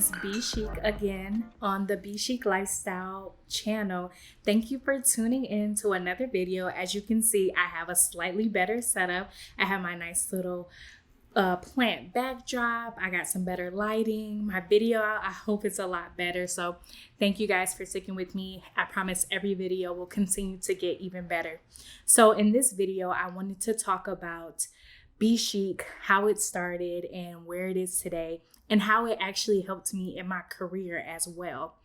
is B Chic again on the B Chic Lifestyle channel. Thank you for tuning in to another video. As you can see, I have a slightly better setup. I have my nice little plant backdrop. I got some better lighting. My video, I hope it's a lot better. So thank you guys for sticking with me. I promise every video will continue to get even better. So in this video, I wanted to talk about B Chic, how it started and where it is today, and how it actually helped me in my career as well.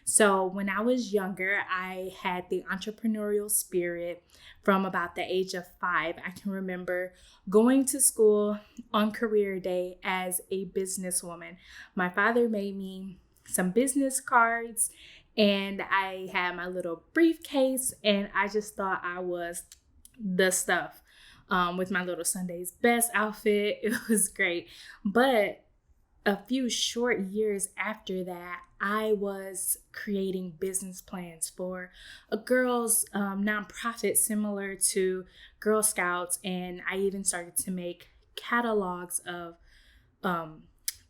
So when I was younger, I had the entrepreneurial spirit from about the age of 5. I can remember going to school on career day as a businesswoman. My father made me some business cards and I had my little briefcase, and I just thought I was the stuff. With my little Sunday's best outfit. It was great. But a few short years after that, I was creating business plans for a girls' nonprofit similar to Girl Scouts. And I even started to make catalogs of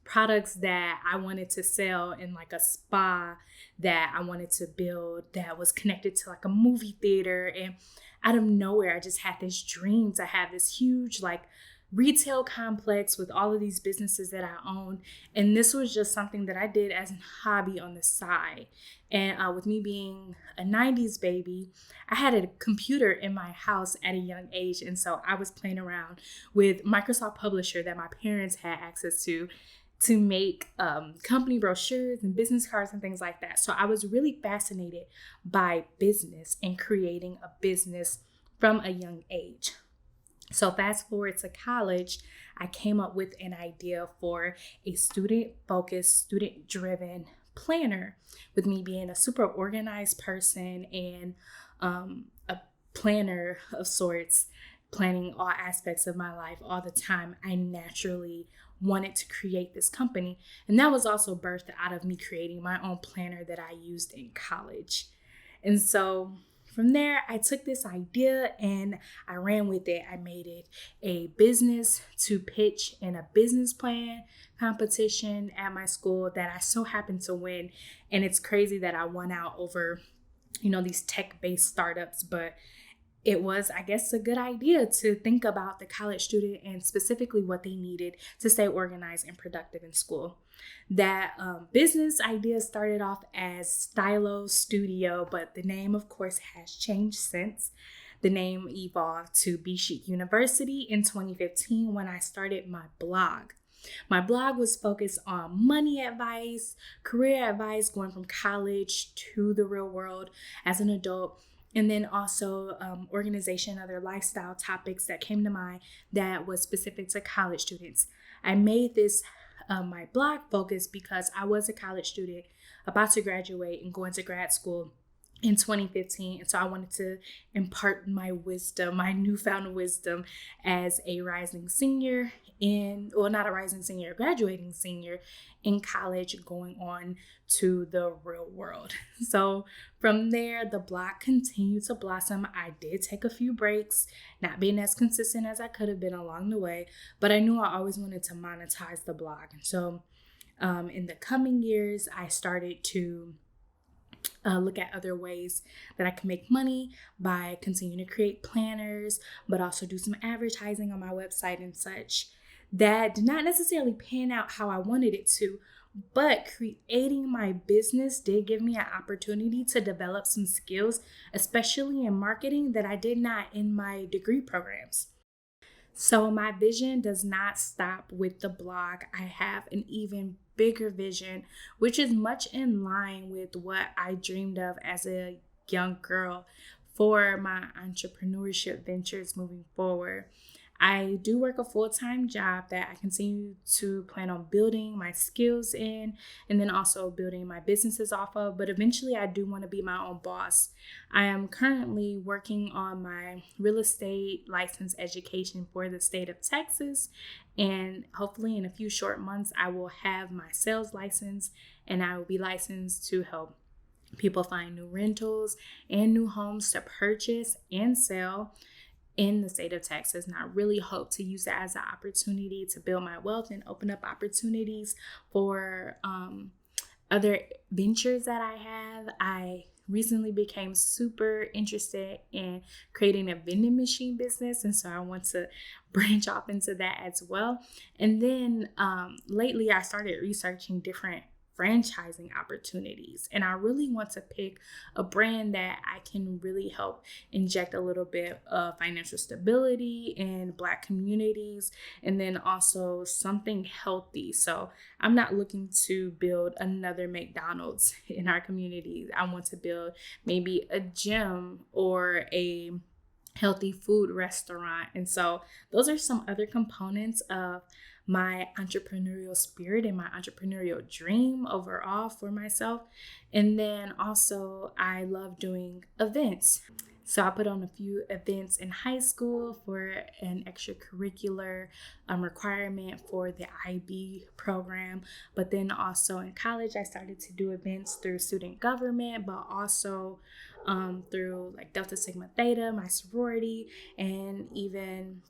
products that I wanted to sell in like a spa that I wanted to build that was connected to like a movie theater. And out of nowhere, I just had this dream to have this huge like retail complex with all of these businesses that I owned. And this was just something that I did as a hobby on the side. And with me being a 90s baby, I had a computer in my house at a young age. And so I was playing around with Microsoft Publisher that my parents had access to make company brochures and business cards and things like that. So I was really fascinated by business and creating a business from a young age. So fast forward to college, I came up with an idea for a student-focused, student-driven planner, with me being a super organized person and a planner of sorts, planning all aspects of my life all the time. I naturally wanted to create this company. And that was also birthed out of me creating my own planner that I used in college. And so from there, I took this idea and I ran with it. I made it a business to pitch in a business plan competition at my school that I so happened to win. And it's crazy that I won out over, these tech-based startups, but it was, I guess, a good idea to think about the college student and specifically what they needed to stay organized and productive in school. That business idea started off as Stylo Studio, but the name, of course, has changed since. The name evolved to B Chic University in 2015 when I started my blog. My blog was focused on money advice, career advice, going from college to the real world as an adult. And then also organization, other lifestyle topics that came to mind that was specific to college students. I made this my blog focus because I was a college student about to graduate and going to grad school in 2015. And so I wanted to impart my wisdom, my newfound wisdom as a rising senior graduating senior in college, going on to the real world. So from there, the blog continued to blossom. I did take a few breaks, not being as consistent as I could have been along the way, but I knew I always wanted to monetize the blog. And so in the coming years, I started to look at other ways that I can make money by continuing to create planners, but also do some advertising on my website and such. That did not necessarily pan out how I wanted it to, but creating my business did give me an opportunity to develop some skills, especially in marketing, that I did not in my degree programs. So my vision does not stop with the blog. I have an even bigger vision, which is much in line with what I dreamed of as a young girl for my entrepreneurship ventures moving forward. I do work a full-time job that I continue to plan on building my skills in, and then also building my businesses off of. But eventually I do want to be my own boss. I am currently working on my real estate license education for the state of Texas. And hopefully in a few short months, I will have my sales license and I will be licensed to help people find new rentals and new homes to purchase and sell in the state of Texas. And I really hope to use that as an opportunity to build my wealth and open up opportunities for other ventures that I have, I recently became super interested in creating a vending machine business. And so I want to branch off into that as well. And then lately I started researching different franchising opportunities. And I really want to pick a brand that I can really help inject a little bit of financial stability in Black communities, and then also something healthy. So I'm not looking to build another McDonald's in our community. I want to build maybe a gym or a healthy food restaurant. And so those are some other components of my entrepreneurial spirit and my entrepreneurial dream overall for myself. And then also, I love doing events. So I put on a few events in high school for an extracurricular requirement for the IB program. But then also in college, I started to do events through student government, but also through like Delta Sigma Theta, my sorority, and even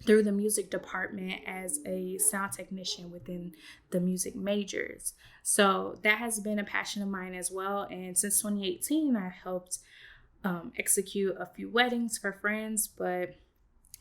through the music department as a sound technician within the music majors. So that has been a passion of mine as well. And since 2018, I helped execute a few weddings for friends, but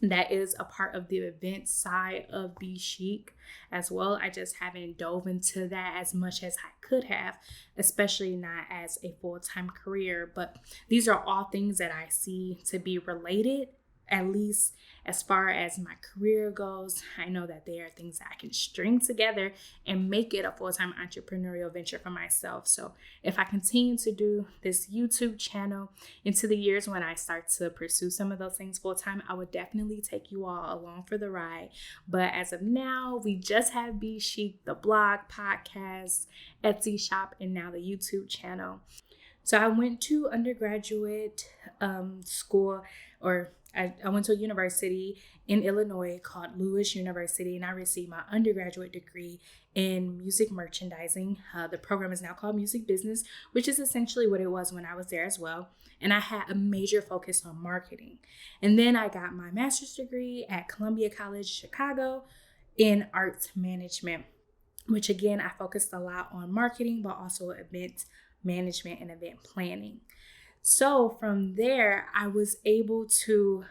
that is a part of the event side of B Chic as well. I just haven't dove into that as much as I could have, especially not as a full-time career. But these are all things that I see to be related, at least as far as my career goes. I know that there are things that I can string together and make it a full-time entrepreneurial venture for myself. So if I continue to do this YouTube channel into the years when I start to pursue some of those things full-time, I would definitely take you all along for the ride. But as of now, we just have B Chic, the blog, podcast, Etsy shop, and now the YouTube channel. So I went to undergraduate school, or I went to a university in Illinois called Lewis University, and I received my undergraduate degree in music merchandising. The program is now called Music Business, which is essentially what it was when I was there as well. And I had a major focus on marketing. And then I got my master's degree at Columbia College, Chicago in arts management, which again, I focused a lot on marketing, but also event management and event planning. So from there, I was able to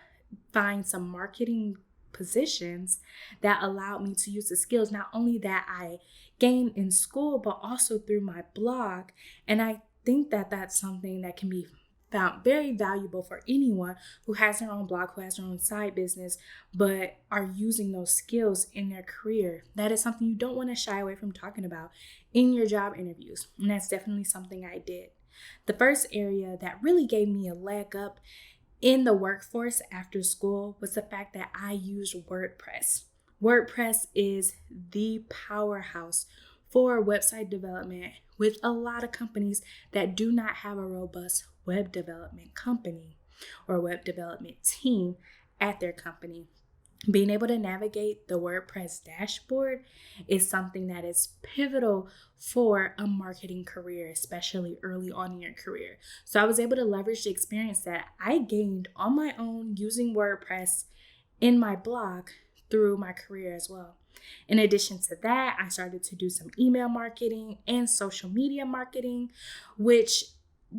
find some marketing positions that allowed me to use the skills, not only that I gained in school, but also through my blog. And I think that that's something that can be found very valuable for anyone who has their own blog, who has their own side business, but are using those skills in their career. That is something you don't want to shy away from talking about in your job interviews. And that's definitely something I did. The first area that really gave me a leg up in the workforce after school was the fact that I used WordPress. WordPress is the powerhouse for website development with a lot of companies that do not have a robust web development company or web development team at their company. Being able to navigate the WordPress dashboard is something that is pivotal for a marketing career, especially early on in your career. So I was able to leverage the experience that I gained on my own using WordPress in my blog through my career as well. In addition to that, I started to do some email marketing and social media marketing, which,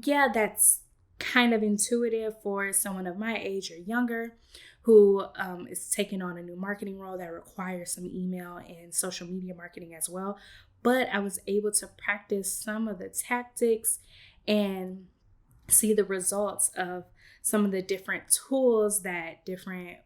that's kind of intuitive for someone of my age or younger who is taking on a new marketing role that requires some email and social media marketing as well. But I was able to practice some of the tactics and see the results of some of the different tools that different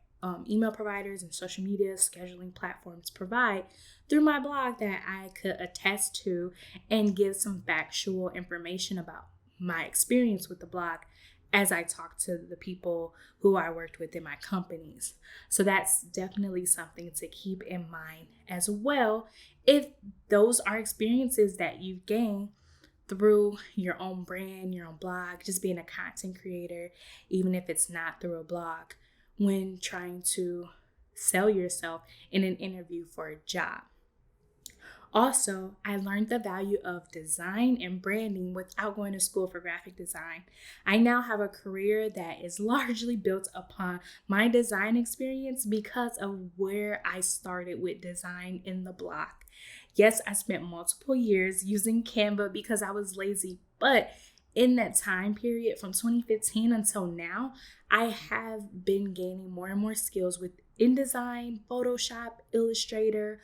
email providers and social media scheduling platforms provide through my blog that I could attest to and give some factual information about my experience with the blog as I talk to the people who I worked with in my companies. So that's definitely something to keep in mind as well, if those are experiences that you've gained through your own brand, your own blog, just being a content creator, even if it's not through a blog, when trying to sell yourself in an interview for a job. Also, I learned the value of design and branding without going to school for graphic design. I now have a career that is largely built upon my design experience because of where I started with design in the blog. Yes, I spent multiple years using Canva because I was lazy, but in that time period from 2015 until now, I have been gaining more and more skills with InDesign, Photoshop, Illustrator,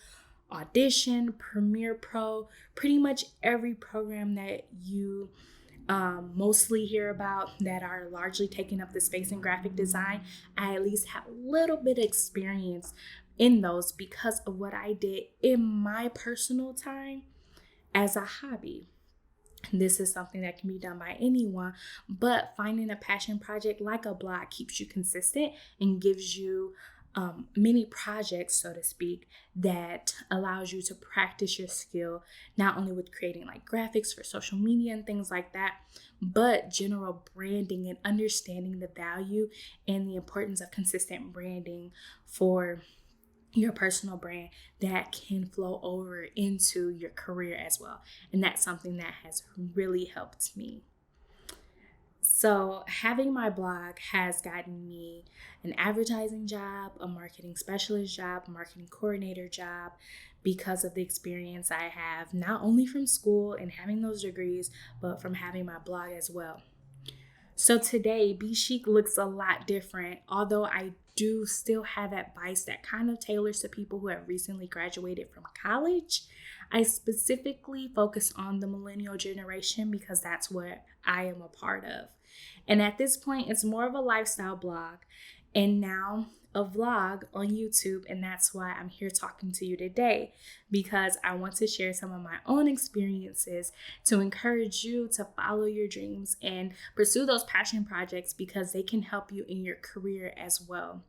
Audition, Premiere Pro, pretty much every program that you mostly hear about that are largely taking up the space in graphic design. I at least have a little bit of experience in those because of what I did in my personal time as a hobby. This is something that can be done by anyone, but finding a passion project like a blog keeps you consistent and gives you many projects, so to speak, that allows you to practice your skill, not only with creating like graphics for social media and things like that, but general branding and understanding the value and the importance of consistent branding for your personal brand that can flow over into your career as well. And that's something that has really helped me. So having my blog has gotten me an advertising job, a marketing specialist job, a marketing coordinator job because of the experience I have, not only from school and having those degrees, but from having my blog as well. So today, B Chic looks a lot different, although I do still have advice that kind of tailors to people who have recently graduated from college. I specifically focus on the millennial generation because that's what I am a part of. And at this point, it's more of a lifestyle blog and now a vlog on YouTube. And that's why I'm here talking to you today, because I want to share some of my own experiences to encourage you to follow your dreams and pursue those passion projects because they can help you in your career as well.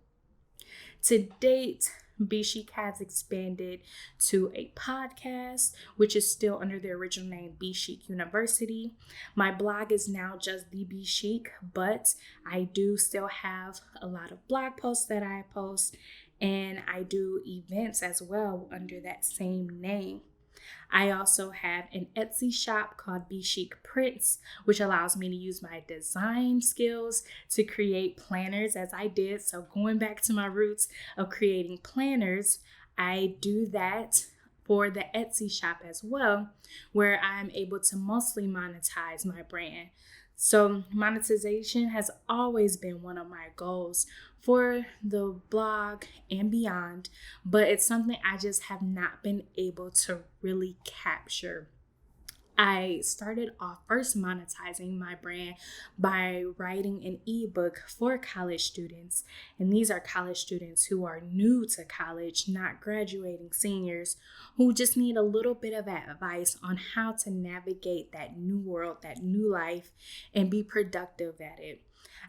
To date, B Chic has expanded to a podcast, which is still under the original name B Chic University. My blog is now just the B Chic, but I do still have a lot of blog posts that I post, and I do events as well under that same name. I also have an Etsy shop called B Chic Prints, which allows me to use my design skills to create planners as I did. So going back to my roots of creating planners, I do that for the Etsy shop as well, where I'm able to mostly monetize my brand. So monetization has always been one of my goals for the blog and beyond, but it's something I just have not been able to really capture. I started off first monetizing my brand by writing an ebook for college students. And these are college students who are new to college, not graduating seniors, who just need a little bit of advice on how to navigate that new world, that new life, and be productive at it.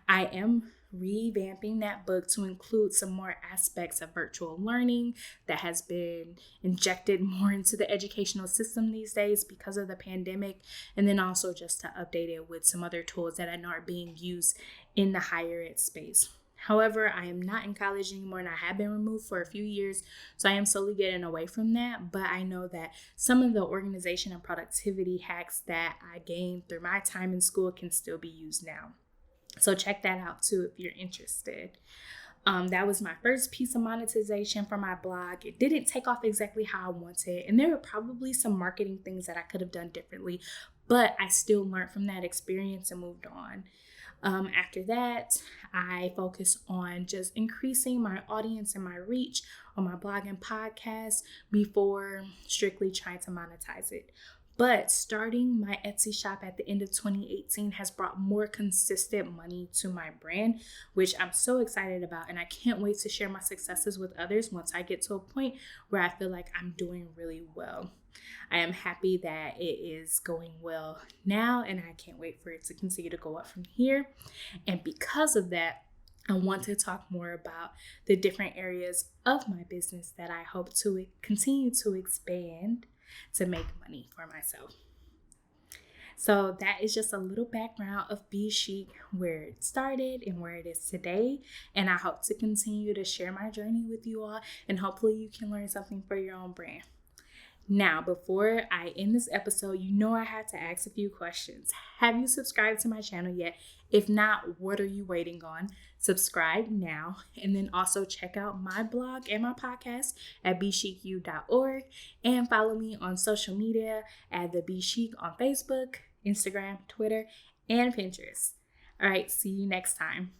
I am revamping that book to include some more aspects of virtual learning that has been injected more into the educational system these days because of the pandemic, and then also just to update it with some other tools that I know are being used in the higher ed space. However, I am not in college anymore and I have been removed for a few years, so I am slowly getting away from that, but I know that some of the organization and productivity hacks that I gained through my time in school can still be used now. So check that out too if you're interested. That was my first piece of monetization for my blog. It didn't take off exactly how I wanted, and there were probably some marketing things that I could have done differently, but I still learned from that experience and moved on. After that, I focused on just increasing my audience and my reach on my blog and podcast before strictly trying to monetize it. But starting my Etsy shop at the end of 2018 has brought more consistent money to my brand, which I'm so excited about. And I can't wait to share my successes with others once I get to a point where I feel like I'm doing really well. I am happy that it is going well now, and I can't wait for it to continue to go up from here. And because of that, I want to talk more about the different areas of my business that I hope to continue to expand to make money for myself. So that is just a little background of B Chic, where it started and where it is today. And I hope to continue to share my journey with you all, and hopefully you can learn something for your own brand. Now, before I end this episode, you know I had to ask a few questions. Have you subscribed to my channel yet? If not, what are you waiting on? Subscribe now, and then also check out my blog and my podcast at bchicu.org, and follow me on social media at the B Chic on Facebook, Instagram, Twitter, and Pinterest. All right, see you next time.